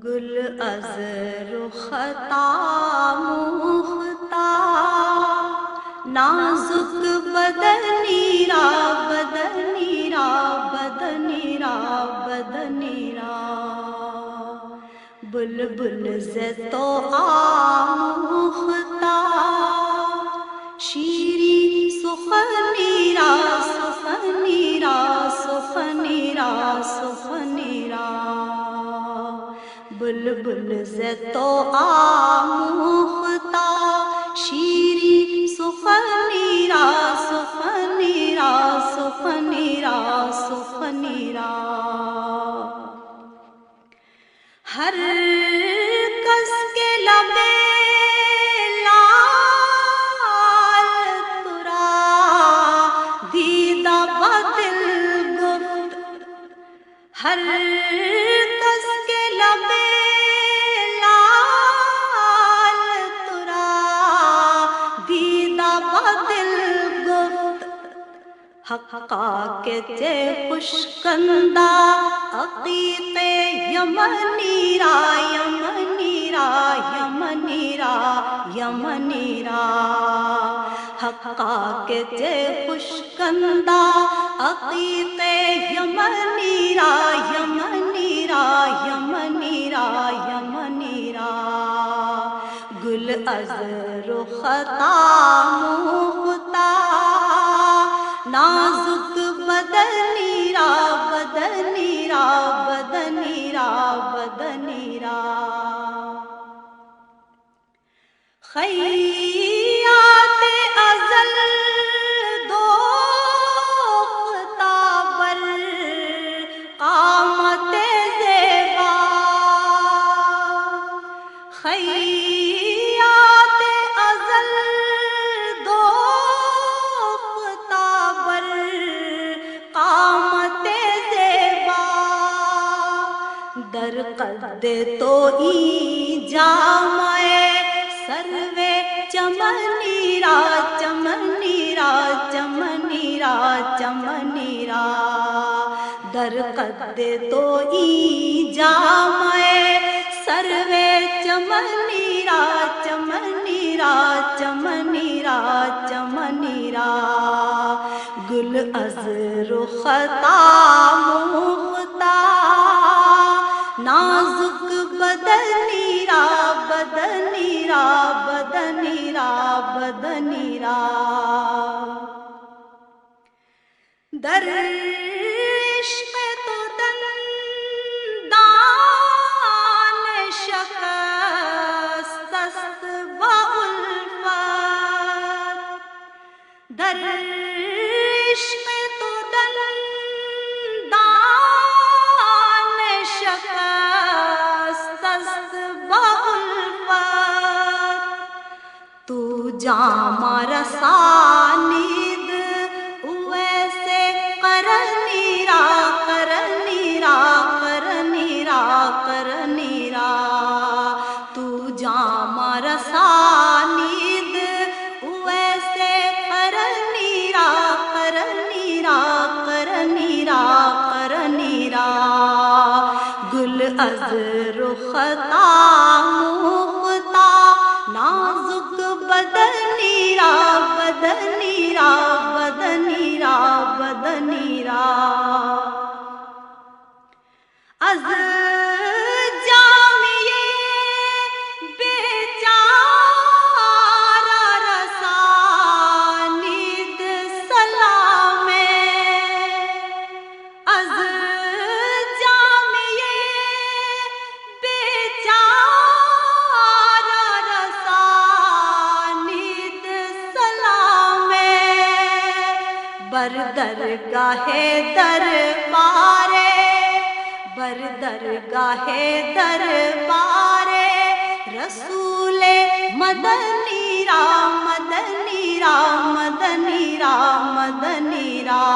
گل از رخطا مختا نازک بدنی را بدنی را بدنی را بدنی را بلبل ز تو آموختا شیری سخنی را سخنی را سخنی را سخنی را بلبل ز تو آموختا شیری سخنی را سخنی را سخنی را سخنی را ہر کس کے لب لال ترا دیدہ بدل گفت ہر کس کے لب لال ترا دیدہ بدل گفت حقا کے تے خوشکندہ عقیق یمنی را یمنی را یمنی را یمنی را حقا کے تے خوشکندہ عقیق یمنی را یمنی را یمنی را یمنی را گل از رخطا مختا نازک بدنی را بدنی را بدنی را بدنی را خیات ازل دوختا بر قامت زیبا خیات ازل دوختا بر قامت زیبا در قد تو ای جامع سروے چمنی را چمنی را چمنی را چمنی را در قد تو ای جامع سروے چمنی را چمنی را چمنی را چمنی را گل از رخطا مختا نازک بدنی را بدنی را بدنی را بدنی را در عشق تو دندان شکست است با الفت در عشق تو دندان شکست است با الفت تو جامع رسانید ویسے کرنی را کرنی را کرنی را کرنی را تو جامع رسانید ویسے کرنی را کرنی را کرنی را کرنی را گل از رخطا مختا نازک بدنی را بدنی را بدنی را بدنی را از جامعے بیچارہ رسانید سلام از جامعے بیچارہ رسانید سلام بر درگاہ دربار بر درگاہ دربار رسول مدنی را مدنی را مدنی را مدنی را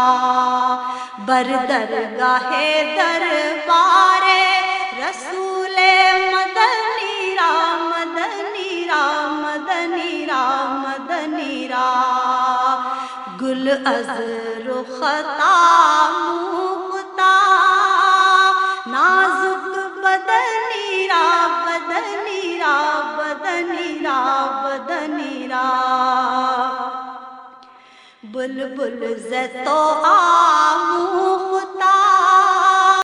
بر درگاہ دربار رسول مدنی را مدنی را مدنی را مدنی را گل از رخطا مختا نازک بدنی بلبل ز تو آمو